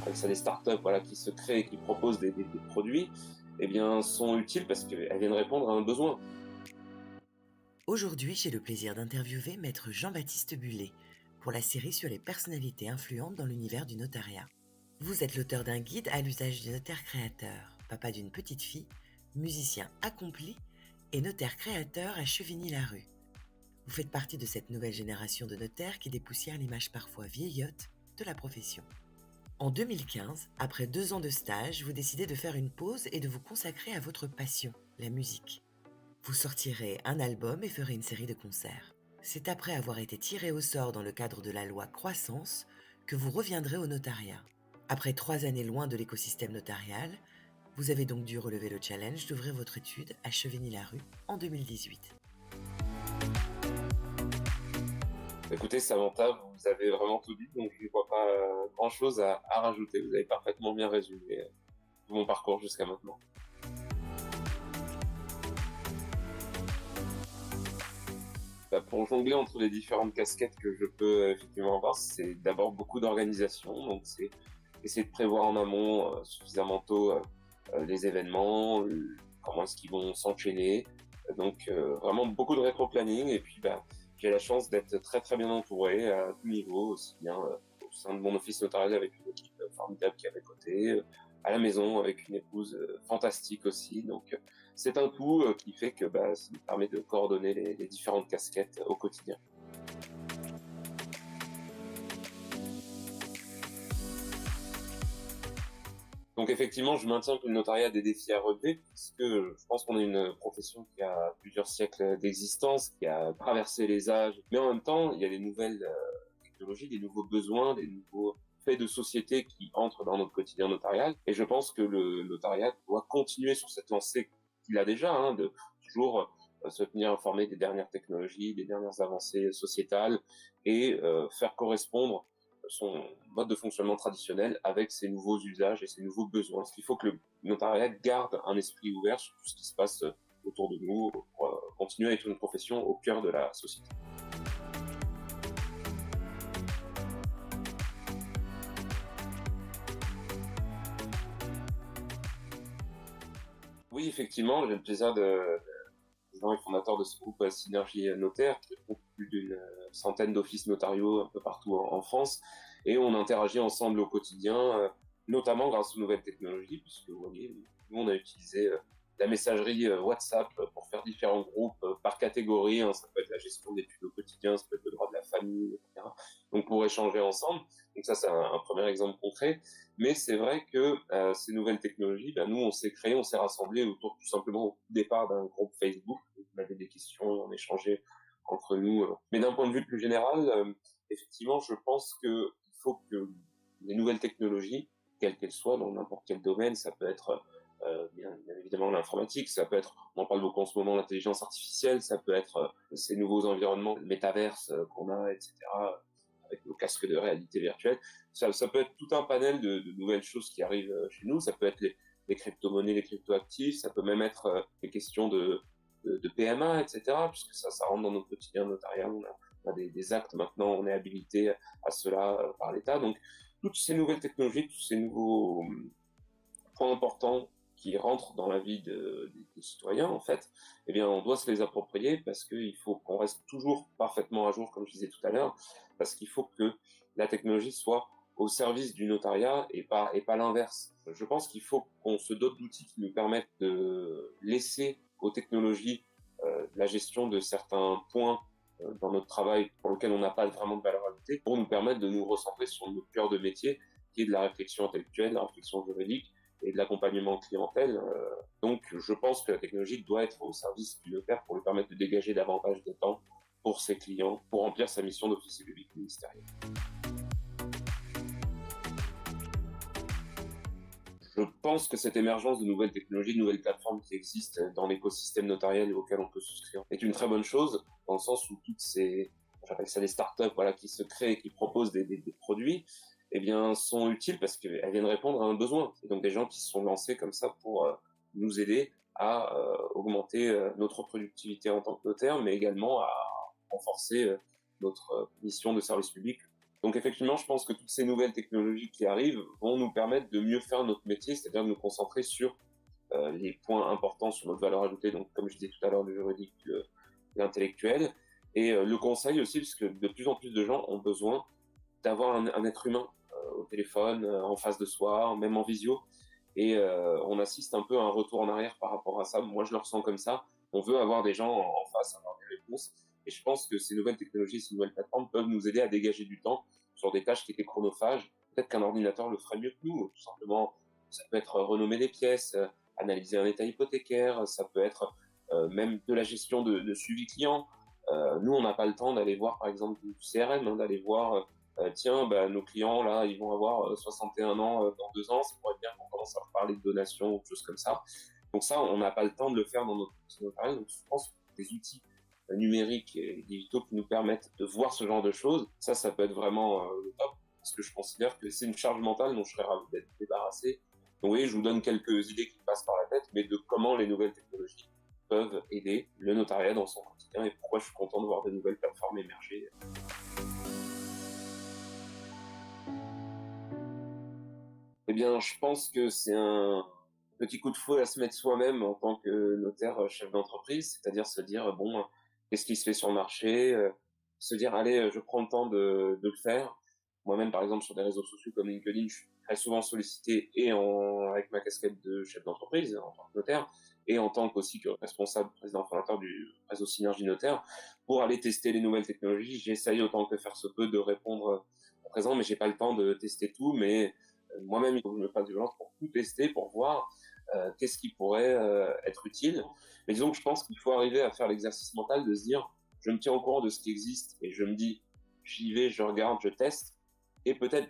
j'appelle ça des startups, voilà, qui se créent et qui proposent des produits, eh bien, sont utiles parce qu'elles viennent répondre à un besoin. Aujourd'hui, j'ai le plaisir d'interviewer Maître Jean-Baptiste Bullet pour la série sur les personnalités influentes dans l'univers du notariat. Vous êtes l'auteur d'un guide à l'usage du notaire créateur, papa d'une petite fille, musicien accompli et notaire créateur à Chevigny-la-Rue. Vous faites partie de cette nouvelle génération de notaires qui dépoussière l'image parfois vieillotte de la profession. En 2015, après 2 ans de stage, vous décidez de faire une pause et de vous consacrer à votre passion, la musique. Vous sortirez un album et ferez une série de concerts. C'est après avoir été tiré au sort dans le cadre de la loi Croissance que vous reviendrez au notariat. Après 3 années loin de l'écosystème notarial, vous avez donc dû relever le challenge d'ouvrir votre étude à Chevigny-la-Rue en 2018. Écoutez, Samantha, vous avez vraiment tout dit, donc je ne vois pas grand-chose à rajouter. Vous avez parfaitement bien résumé tout mon parcours jusqu'à maintenant. Pour jongler entre les différentes casquettes que je peux effectivement avoir, c'est d'abord beaucoup d'organisation, donc c'est essayer de prévoir en amont suffisamment tôt les événements, comment est-ce qu'ils vont s'enchaîner, donc vraiment beaucoup de rétro-planning, et puis j'ai la chance d'être très très bien entouré à tout niveau, aussi bien au sein de mon office notarial avec une équipe formidable qui est à mes côtés, à la maison avec une épouse fantastique aussi, donc c'est un tout qui fait que ça me permet de coordonner les différentes casquettes au quotidien. Donc effectivement, je maintiens que le notariat a des défis à relever, puisque je pense qu'on est une profession qui a plusieurs siècles d'existence, qui a traversé les âges, mais en même temps, il y a des nouvelles technologies, des nouveaux besoins, des nouveaux faits de société qui entrent dans notre quotidien notarial, et je pense que le notariat doit continuer sur cette lancée qu'il a déjà, de toujours se tenir informé des dernières technologies, des dernières avancées sociétales, et faire correspondre son mode de fonctionnement traditionnel avec ses nouveaux usages et ses nouveaux besoins. Il faut que le notariat garde un esprit ouvert sur tout ce qui se passe autour de nous pour continuer à être une profession au cœur de la société. Oui, effectivement, j'ai le plaisir de président et fondateur de ce groupe Synergie Notaire, qui regroupe plus d'une centaine d'offices notariaux un peu partout en France, et on interagit ensemble au quotidien, notamment grâce aux nouvelles technologies, puisque vous voyez, nous on a utilisé la messagerie WhatsApp pour faire différents groupes par catégorie, ça peut être la gestion d'études au quotidien, ça peut être le droit de la famille, etc. Donc pour échanger ensemble. Donc ça c'est un premier exemple concret. Mais c'est vrai que ces nouvelles technologies, nous on s'est créé, on s'est rassemblés autour tout simplement au départ d'un groupe Facebook. On avait des questions, on échangeait entre nous. Mais d'un point de vue plus général, effectivement, je pense que il faut que les nouvelles technologies, quelles qu'elles soient, dans n'importe quel domaine, ça peut être bien évidemment l'informatique, ça peut être, on en parle beaucoup en ce moment, l'intelligence artificielle, ça peut être ces nouveaux environnements, le métaverse qu'on a, etc., avec nos casques de réalité virtuelle. Ça peut être tout un panel de nouvelles choses qui arrivent chez nous. Ça peut être les crypto-monnaies, les crypto-actifs, ça peut même être des questions de PMA, etc., puisque ça rentre dans notre quotidien notarial. On a des actes maintenant, on est habilité à cela par l'État. Donc, toutes ces nouvelles technologies, tous ces nouveaux points importants qui rentrent dans la vie des citoyens, en fait, eh bien, on doit se les approprier parce qu'il faut qu'on reste toujours parfaitement à jour, comme je disais tout à l'heure, parce qu'il faut que la technologie soit au service du notariat et pas l'inverse. Je pense qu'il faut qu'on se dote d'outils qui nous permettent de laisser aux technologies la gestion de certains points dans notre travail pour lequel on n'a pas vraiment de valeur ajoutée, pour nous permettre de nous recentrer sur notre cœur de métier, qui est de la réflexion intellectuelle, de la réflexion juridique et de l'accompagnement clientèle. Donc, je pense que la technologie doit être au service du notaire pour lui permettre de dégager davantage de temps pour ses clients, pour remplir sa mission d'officier public ministériel. Je pense que cette émergence de nouvelles technologies, de nouvelles plateformes qui existent dans l'écosystème notarial auquel on peut souscrire est une très bonne chose, dans le sens où toutes ces, j'appelle ça des startups, voilà, qui se créent et qui proposent des produits, eh bien, sont utiles parce qu'elles viennent répondre à un besoin. Et donc des gens qui se sont lancés comme ça pour nous aider à augmenter notre productivité en tant que notaire, mais également à renforcer notre mission de service public Donc effectivement, je pense que toutes ces nouvelles technologies qui arrivent vont nous permettre de mieux faire notre métier, c'est-à-dire de nous concentrer sur les points importants sur notre valeur ajoutée, donc comme je disais tout à l'heure, le juridique, l'intellectuel, et le conseil aussi, parce que de plus en plus de gens ont besoin d'avoir un être humain au téléphone, en face de soi, même en visio, et on assiste un peu à un retour en arrière par rapport à ça. Moi, je le ressens comme ça. On veut avoir des gens en face, avoir des réponses, et je pense que ces nouvelles technologies, ces nouvelles plateformes peuvent nous aider à dégager du temps sur des tâches qui étaient chronophages. Peut-être qu'un ordinateur le ferait mieux que nous, tout simplement. Ça peut être renommer des pièces, analyser un état hypothécaire, ça peut être même de la gestion de suivi client. Nous, on n'a pas le temps d'aller voir, par exemple, du CRM, hein, d'aller voir, tiens, bah, nos clients, là, ils vont avoir 61 ans dans 2 ans, ça pourrait être bien qu'on commence à leur parler de donation ou de choses comme ça. Donc ça, on n'a pas le temps de le faire dans notre notariat. Donc je pense que des outils numériques et digitaux qui nous permettent de voir ce genre de choses, ça peut être vraiment le top, parce que je considère que c'est une charge mentale dont je serais ravi d'être débarrassé. Donc oui, je vous donne quelques idées qui passent par la tête, mais de comment les nouvelles technologies peuvent aider le notariat dans son quotidien et pourquoi je suis content de voir de nouvelles plateformes émerger. Eh bien, je pense que c'est un petit coup de fouet à se mettre soi-même en tant que notaire chef d'entreprise, c'est-à-dire se dire, bon, qu'est-ce qui se fait sur le marché, se dire, allez, je prends le temps de le faire. Moi-même, par exemple, sur des réseaux sociaux comme LinkedIn, je suis très souvent sollicité avec ma casquette de chef d'entreprise en tant que notaire et en tant qu'aussi que responsable président fondateur du réseau Synergie Notaire pour aller tester les nouvelles technologies. J'essaye autant que faire se peut de répondre à présent, mais j'ai pas le temps de tester tout, mais moi-même, il faut que je me fasse violence pour tout tester, pour voir qu'est-ce qui pourrait être utile. Mais disons que je pense qu'il faut arriver à faire l'exercice mental de se dire, je me tiens au courant de ce qui existe et je me dis, j'y vais, je regarde, je teste, et peut-être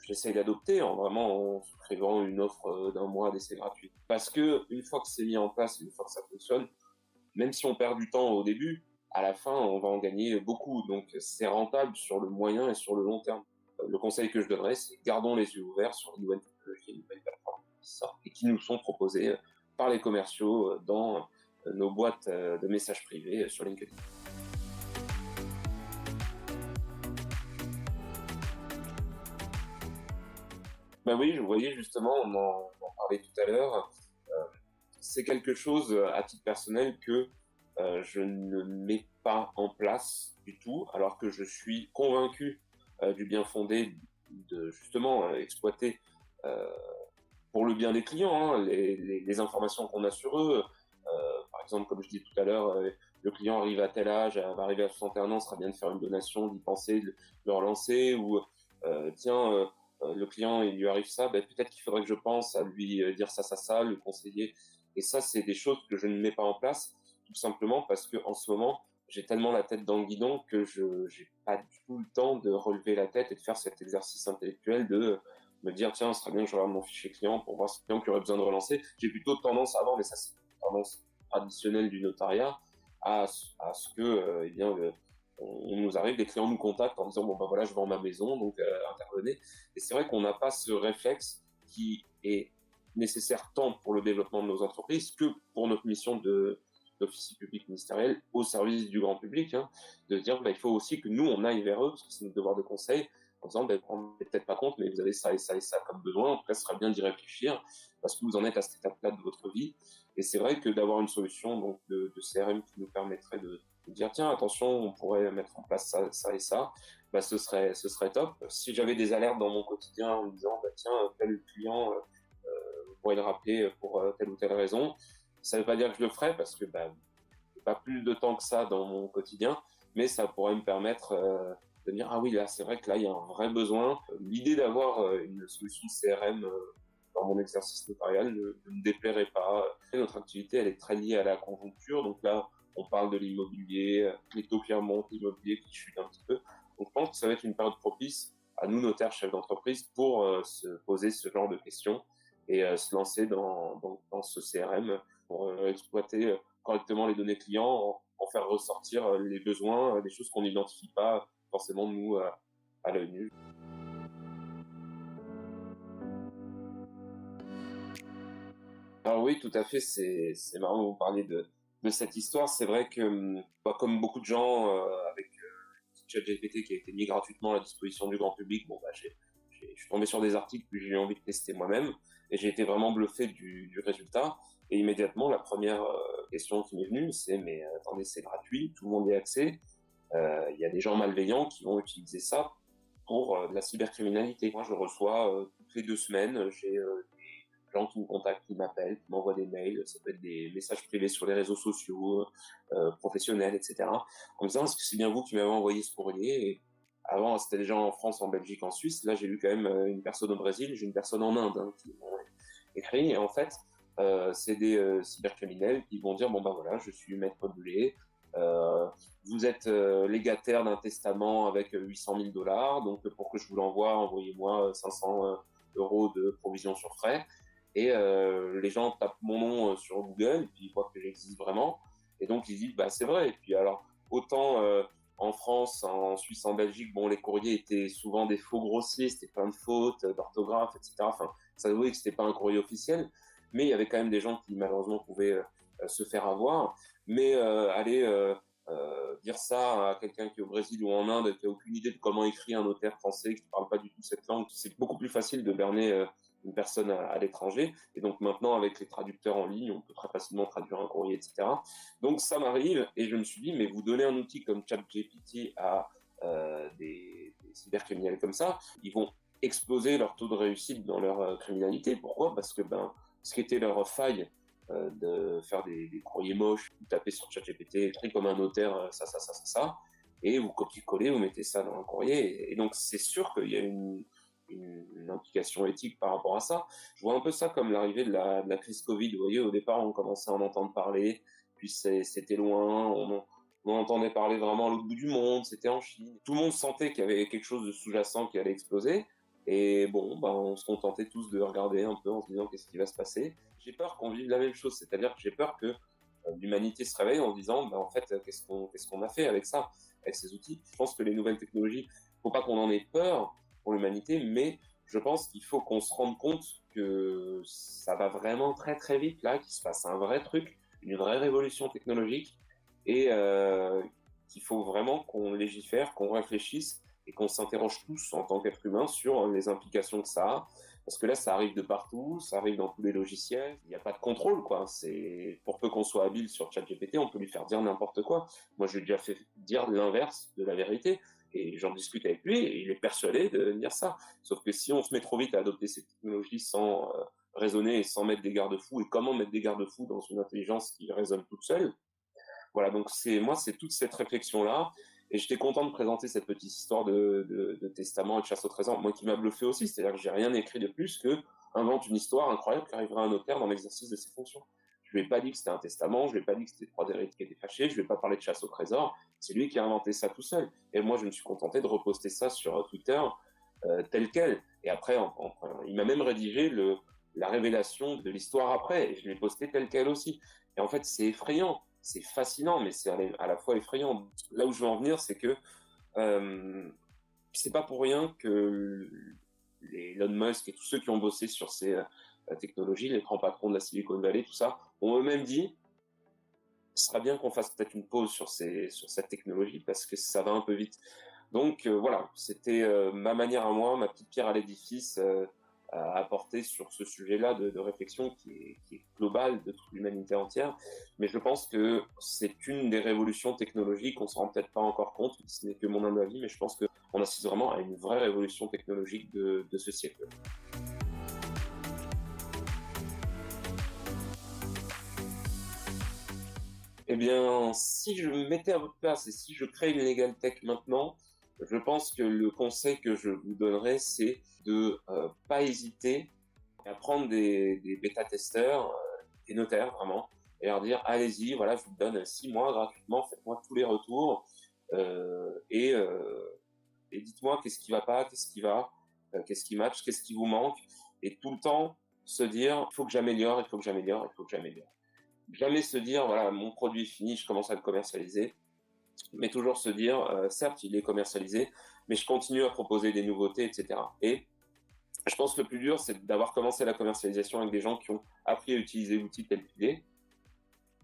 j'essaye d'adopter en vraiment en souscrivant une offre d'un mois d'essai gratuit. Parce que une fois que c'est mis en place, une fois que ça fonctionne, même si on perd du temps au début, à la fin, on va en gagner beaucoup. Donc, c'est rentable sur le moyen et sur le long terme. Le conseil que je donnerais, c'est gardons les yeux ouverts sur les nouvelles technologies, les nouvelles plateformes qui sortent et qui nous sont proposées par les commerciaux dans nos boîtes de messages privés sur LinkedIn. Ben oui, vous voyez, justement, on en parlait tout à l'heure. C'est quelque chose, à titre personnel, que je ne mets pas en place du tout, alors que je suis convaincu du bien fondé de justement exploiter euh, pour le bien des clients hein, les informations qu'on a sur eux. Par exemple, comme je disais tout à l'heure, le client arrive à tel âge, va arriver à 61 ans, ce sera bien de faire une donation, d'y penser, de le relancer, ou tiens, le client, il lui arrive ça, ben, peut-être qu'il faudrait que je pense à lui dire ça, le conseiller. Et ça, c'est des choses que je ne mets pas en place, tout simplement parce que en ce moment, j'ai tellement la tête dans le guidon que je n'ai pas du tout le temps de relever la tête et de faire cet exercice intellectuel de me dire tiens, ce serait bien que je regarde mon fichier client pour voir ce client qui aurait besoin de relancer. J'ai plutôt tendance avant, mais ça c'est une tendance traditionnelle du notariat, à ce que eh bien, on nous arrive, des clients nous contactent en disant bon ben voilà, je vends ma maison, donc intervenez. Et c'est vrai qu'on n'a pas ce réflexe qui est nécessaire tant pour le développement de nos entreprises que pour notre mission d'officier public ministériel au service du grand public, hein, de dire bah, il faut aussi que nous on aille vers eux parce que c'est notre devoir de conseil en disant ben, vous ne rendez peut-être pas compte mais vous avez ça et ça et ça comme besoin, en tout cas ce serait bien d'y réfléchir parce que vous en êtes à cette étape-là de votre vie et c'est vrai que d'avoir une solution donc de CRM qui nous permettrait de dire tiens attention on pourrait mettre en place ça, ça et ça, bah, ce serait top. Si j'avais des alertes dans mon quotidien en me disant bah, tiens tel client pourrait le rappeler pour telle ou telle raison. Ça ne veut pas dire que je le ferai parce que bah, j'ai pas plus de temps que ça dans mon quotidien, mais ça pourrait me permettre de dire ah oui là c'est vrai que là il y a un vrai besoin. L'idée d'avoir une solution CRM dans mon exercice notarial ne me déplairait pas. Notre activité elle est très liée à la conjoncture, donc là on parle de l'immobilier, les taux qui remontent, l'immobilier qui chute un petit peu. Donc je pense que ça va être une période propice à nous notaires chefs d'entreprise pour se poser ce genre de questions et se lancer dans ce CRM pour exploiter correctement les données clients, en faire ressortir les besoins, des choses qu'on n'identifie pas forcément nous à l'œil nu. Alors oui, tout à fait, c'est marrant de vous parler de cette histoire. C'est vrai que, bah, comme beaucoup de gens ChatGPT qui a été mis gratuitement à la disposition du grand public, bon, bah, je suis tombé sur des articles que j'ai eu envie de tester moi-même et j'ai été vraiment bluffé du résultat. Et immédiatement, la première question qui m'est venue, c'est mais attendez, c'est gratuit, tout le monde y a accès. Il y a des gens malveillants qui vont utiliser ça pour de la cybercriminalité. Moi, je reçois toutes les 2 semaines, j'ai des gens qui me contactent, qui m'appellent, qui m'envoient des mails, ça peut être des messages privés sur les réseaux sociaux, professionnels, etc. En me disant, est-ce que c'est bien vous qui m'avez envoyé ce courrier? Et avant, c'était des gens en France, en Belgique, en Suisse. Là, j'ai eu quand même une personne au Brésil, j'ai une personne en Inde qui m'ont écrit. Et en fait, c'est des cybercriminels qui vont dire, bon ben voilà, je suis maître Boulet, vous êtes légataire d'un testament avec 800 000 $, donc pour que je vous l'envoie, envoyez-moi 500 euros de provision sur frais. Et les gens tapent mon nom sur Google, et puis ils voient que j'existe vraiment, et donc ils disent, bah c'est vrai. Et puis alors, autant en France, en Suisse, en Belgique, bon, les courriers étaient souvent des faux grossiers, c'était plein de fautes, d'orthographe, etc. Enfin, ça avouait que c'était pas un courrier officiel, mais il y avait quand même des gens qui malheureusement pouvaient se faire avoir. Mais aller dire ça à quelqu'un qui est au Brésil ou en Inde, qui a aucune idée de comment écrit un notaire français, qui ne parle pas du tout cette langue, c'est beaucoup plus facile de berner une personne à l'étranger. Et donc maintenant, avec les traducteurs en ligne, on peut très facilement traduire un courrier, etc. Donc ça m'arrive, et je me suis dit, mais vous donnez un outil comme ChatGPT à des cybercriminels comme ça, ils vont exploser leur taux de réussite dans leur criminalité. Pourquoi? Parce que ce qui était leur faille, de faire des courriers moches, vous tapez sur ChatGPT, écrit comme un notaire, ça, et vous copiez-collez, vous mettez ça dans un courrier, et donc c'est sûr qu'il y a une implication éthique par rapport à ça. Je vois un peu ça comme l'arrivée de la crise Covid. Vous voyez, au départ, on commençait à en entendre parler, puis c'était loin, on entendait parler vraiment à l'autre bout du monde, c'était en Chine. Tout le monde sentait qu'il y avait quelque chose de sous-jacent qui allait exploser, et bon, on se contentait tous de regarder un peu en se disant qu'est-ce qui va se passer. J'ai peur qu'on vive la même chose, c'est-à-dire que j'ai peur que l'humanité se réveille en se disant, en fait, qu'est-ce qu'on a fait avec ça, avec ces outils. Je pense que les nouvelles technologies, faut pas qu'on en ait peur pour l'humanité, mais je pense qu'il faut qu'on se rende compte que ça va vraiment très très vite là, qu'il se passe un vrai truc, une vraie révolution technologique, et qu'il faut vraiment qu'on légifère, qu'on réfléchisse et qu'on s'interroge tous en tant qu'être humain sur les implications que ça a. Parce que là, ça arrive de partout, ça arrive dans tous les logiciels, il n'y a pas de contrôle, quoi. C'est, pour peu qu'on soit habile sur ChatGPT, on peut lui faire dire n'importe quoi. Moi, je lui ai déjà fait dire l'inverse de la vérité, et j'en discute avec lui, et il est persuadé de dire ça. Sauf que si on se met trop vite à adopter ces technologies sans raisonner et sans mettre des garde-fous, et comment mettre des garde-fous dans une intelligence qui raisonne toute seule, voilà, donc c'est toute cette réflexion-là. Et j'étais content de présenter cette petite histoire de testament et de chasse au trésor, moi qui m'a bluffé aussi, c'est-à-dire que j'ai rien écrit de plus que invente une histoire incroyable qui arrivera à un notaire dans l'exercice de ses fonctions. Je lui ai pas dit que c'était un testament, je lui ai pas dit que c'était 3 héritiers qui étaient fâchés, je lui ai pas parlé de chasse au trésor, c'est lui qui a inventé ça tout seul. Et moi je me suis contenté de reposter ça sur Twitter tel quel. Et après, il m'a même rédigé la révélation de l'histoire après, et je l'ai posté tel quel aussi. Et en fait, c'est effrayant, c'est fascinant, mais c'est à la fois effrayant. Là où je veux en venir, c'est que c'est pas pour rien que les Elon Musk et tous ceux qui ont bossé sur ces technologies, les grands patrons de la Silicon Valley, tout ça, ont eux-mêmes dit ce sera bien qu'on fasse peut-être une pause sur cette technologie parce que ça va un peu vite. Donc voilà, c'était ma manière à moi, ma petite pierre à l'édifice à apporter sur ce sujet-là de réflexion qui est globale de toute l'humanité entière. Mais je pense que c'est une des révolutions technologiques, on ne se rend peut-être pas encore compte, ce n'est que mon humble avis, mais je pense qu'on assiste vraiment à une vraie révolution technologique de ce siècle. Eh bien, si je me mettais à votre place et si je crée une Legal Tech maintenant, je pense que le conseil que je vous donnerais, c'est de pas hésiter à prendre des bêta-testeurs, des notaires vraiment, et leur dire allez-y, voilà, je vous donne 6 mois gratuitement, faites-moi tous les retours, et dites-moi qu'est-ce qui va pas, qu'est-ce qui va, qu'est-ce qui match, qu'est-ce qui vous manque, et tout le temps se dire il faut que j'améliore, il faut que j'améliore, il faut que j'améliore. Jamais se dire voilà, mon produit est fini, je commence à le commercialiser, mais toujours se dire certes il est commercialisé, mais je continue à proposer des nouveautés, etc. Et je pense que le plus dur, c'est d'avoir commencé la commercialisation avec des gens qui ont appris à utiliser l'outil tel qu'il est,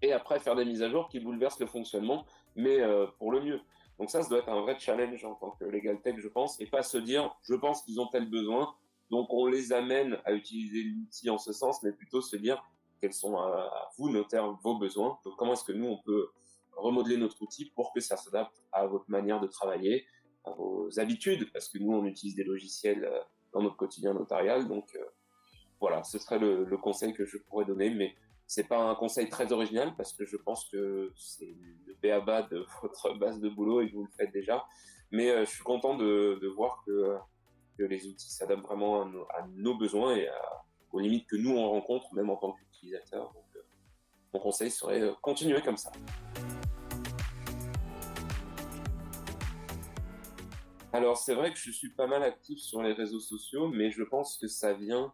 et après faire des mises à jour qui bouleversent le fonctionnement, mais pour le mieux. Donc ça doit être un vrai challenge en tant que legal tech, je pense, et pas se dire, je pense qu'ils ont tel besoin, donc on les amène à utiliser l'outil en ce sens, mais plutôt se dire quels sont à vous, notaires, vos besoins. Donc comment est-ce que nous, on peut remodeler notre outil pour que ça s'adapte à votre manière de travailler, à vos habitudes, parce que nous, on utilise des logiciels dans notre quotidien notarial. Donc voilà, ce serait le conseil que je pourrais donner, mais c'est pas un conseil très original parce que je pense que c'est le b.a.-ba de votre base de boulot et que vous le faites déjà. Mais je suis content de voir que les outils s'adaptent vraiment à nos besoins et aux limites que nous on rencontre, même en tant qu'utilisateur. Donc, mon conseil serait continuer comme ça. Alors c'est vrai que je suis pas mal actif sur les réseaux sociaux, mais je pense que ça vient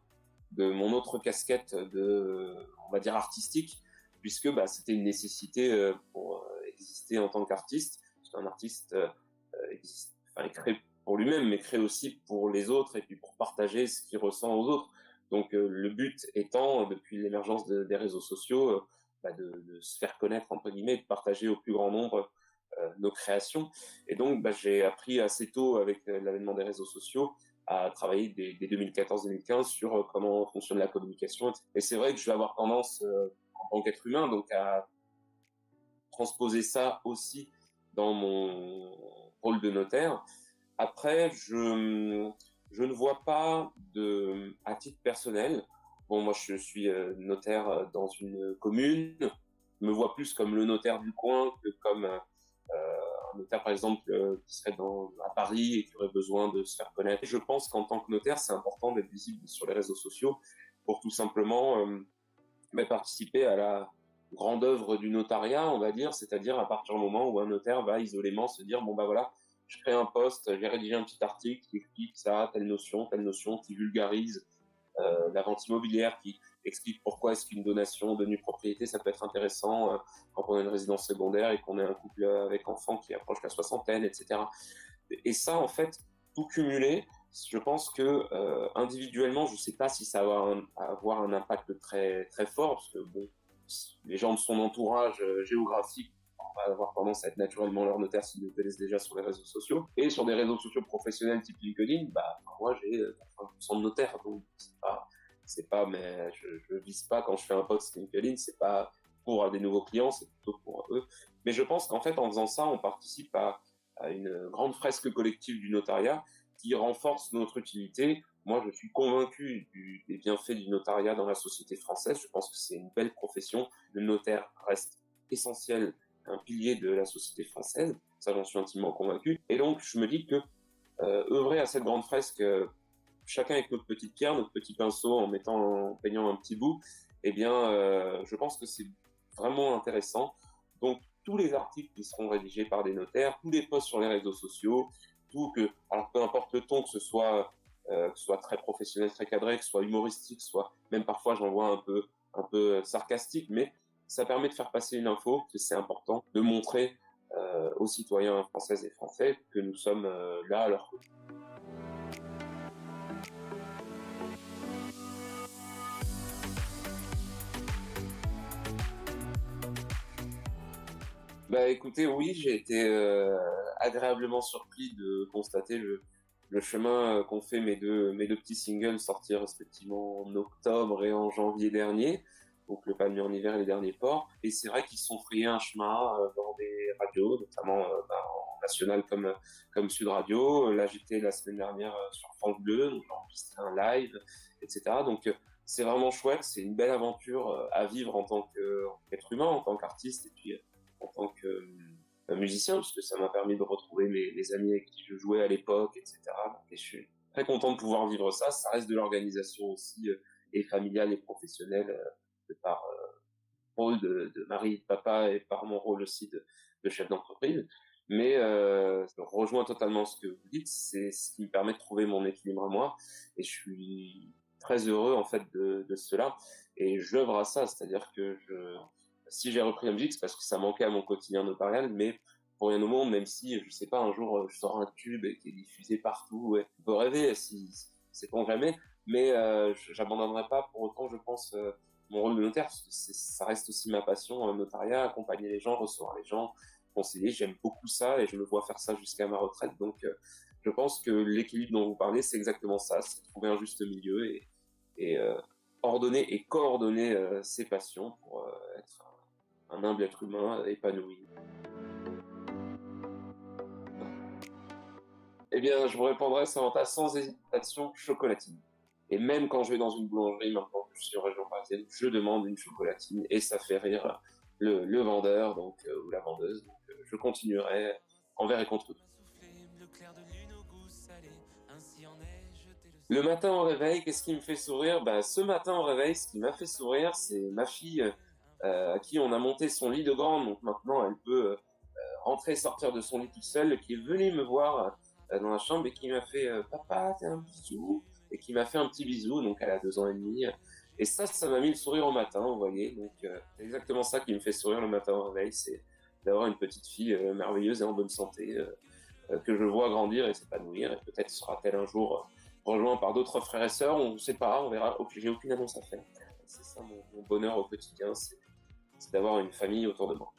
de mon autre casquette on va dire artistique, puisque bah, c'était une nécessité pour exister en tant qu'artiste. Parce qu'un artiste existe, enfin, il crée pour lui-même, mais crée aussi pour les autres et puis pour partager ce qu'il ressent aux autres. Donc le but étant, depuis l'émergence des réseaux sociaux, bah, de se faire connaître entre guillemets, de partager au plus grand nombre nos créations. Et donc, bah, j'ai appris assez tôt avec l'avènement des réseaux sociaux à travailler dès 2014-2015 sur comment fonctionne la communication. Et c'est vrai que je vais avoir tendance, en tant qu'être humain, donc à transposer ça aussi dans mon rôle de notaire. Après, je ne vois pas à titre personnel. Bon, moi, je suis notaire dans une commune. Je me vois plus comme le notaire du coin que comme un notaire, par exemple, qui serait à Paris et qui aurait besoin de se faire connaître. Je pense qu'en tant que notaire, c'est important d'être visible sur les réseaux sociaux pour tout simplement participer à la grande œuvre du notariat, on va dire, c'est-à-dire à partir du moment où un notaire va isolément se dire, bon bah voilà, je crée un post, j'ai rédigé un petit article qui explique ça, telle notion, qui vulgarise la vente immobilière, qui explique pourquoi est-ce qu'une donation de nue propriété, ça peut être intéressant quand on a une résidence secondaire et qu'on est un couple avec enfants qui approche la soixantaine, etc. Et ça, en fait, tout cumulé, je pense que individuellement, je ne sais pas si ça va avoir un impact très très fort, parce que bon, les gens de son entourage géographique va avoir tendance à être naturellement leur notaire s'ils le connaissent déjà sur les réseaux sociaux. Et sur des réseaux sociaux professionnels type LinkedIn, bah moi j'ai 80% de notaires, donc c'est pas, mais je vise pas quand je fais un post LinkedIn, c'est pas pour des nouveaux clients, c'est plutôt pour eux. Mais je pense qu'en fait, en faisant ça, on participe à une grande fresque collective du notariat qui renforce notre utilité. Moi, je suis convaincu des bienfaits du notariat dans la société française. Je pense que c'est une belle profession. Le notaire reste essentiel, un pilier de la société française. Ça, j'en suis intimement convaincu. Et donc, je me dis que œuvrer à cette grande fresque, chacun avec notre petite pierre, notre petit pinceau, en peignant un petit bout, eh bien, je pense que c'est vraiment intéressant. Donc, tous les articles qui seront rédigés par des notaires, tous les posts sur les réseaux sociaux, alors peu importe le ton, que ce soit très professionnel, très cadré, que ce soit humoristique, que ce soit même parfois j'en vois un peu sarcastique, mais ça permet de faire passer une info, que c'est important, de montrer aux citoyens françaises et français que nous sommes là à leur côté. Bah écoutez, oui, j'ai été agréablement surpris de constater le chemin qu'ont fait mes deux petits singles sortis respectivement en octobre et en janvier dernier, donc le palmier en hiver et les derniers ports. Et c'est vrai qu'ils se sont frayés un chemin dans des radios, notamment en national comme Sud Radio. Là, j'étais la semaine dernière sur France Bleu, donc j'ai enregistré un live, etc. Donc c'est vraiment chouette, c'est une belle aventure à vivre en tant qu'être humain, en tant qu'artiste, et puis en tant que musicien, parce que ça m'a permis de retrouver les amis avec qui je jouais à l'époque, etc. Et je suis très content de pouvoir vivre ça. Ça reste de l'organisation aussi, et familiale et professionnelle, de par rôle de mari, de papa, et par mon rôle aussi de chef d'entreprise. Mais je rejoins totalement ce que vous dites, c'est ce qui me permet de trouver mon équilibre à moi, et je suis très heureux en fait de cela, et j'œuvre à ça, c'est-à-dire que si j'ai repris la musique, c'est parce que ça manquait à mon quotidien notarial, mais pour rien au monde, même si, je sais pas, un jour, je sors un tube et qui est diffusé partout, ouais, on peut rêver, si, c'est pas jamais, mais j'abandonnerai pas pour autant, je pense, mon rôle de notaire, parce que ça reste aussi ma passion, notariat, accompagner les gens, recevoir les gens, conseiller. J'aime beaucoup ça et je me vois faire ça jusqu'à ma retraite. Donc, je pense que l'équilibre dont vous parlez, c'est exactement ça, c'est trouver un juste milieu et ordonner et coordonner ses passions pour être un humble être humain épanoui. Eh bien, je vous répondrai Samantha sans hésitation, chocolatine. Et même quand je vais dans une boulangerie, maintenant que je suis en région parisienne, je demande une chocolatine et ça fait rire le vendeur donc, ou la vendeuse. Donc, je continuerai envers et contre tout. Le matin au réveil, qu'est-ce qui me fait sourire? Bah, ce matin au réveil, ce qui m'a fait sourire, c'est ma fille à qui on a monté son lit de grande. Donc maintenant, elle peut rentrer et sortir de son lit toute seule, qui est venue me voir dans la chambre et qui m'a fait Papa, t'es un bisou, et qui m'a fait un petit bisou. Donc elle a 2 ans et demi. Et ça m'a mis le sourire au matin, vous voyez. Donc c'est exactement ça qui me fait sourire le matin au réveil, c'est d'avoir une petite fille merveilleuse et en bonne santé que je vois grandir et s'épanouir. Et peut-être sera-t-elle un jour rejoint par d'autres frères et sœurs, on ne sait pas, on verra. J'ai aucune annonce à faire. C'est ça mon bonheur au quotidien, c'est d'avoir une famille autour de moi.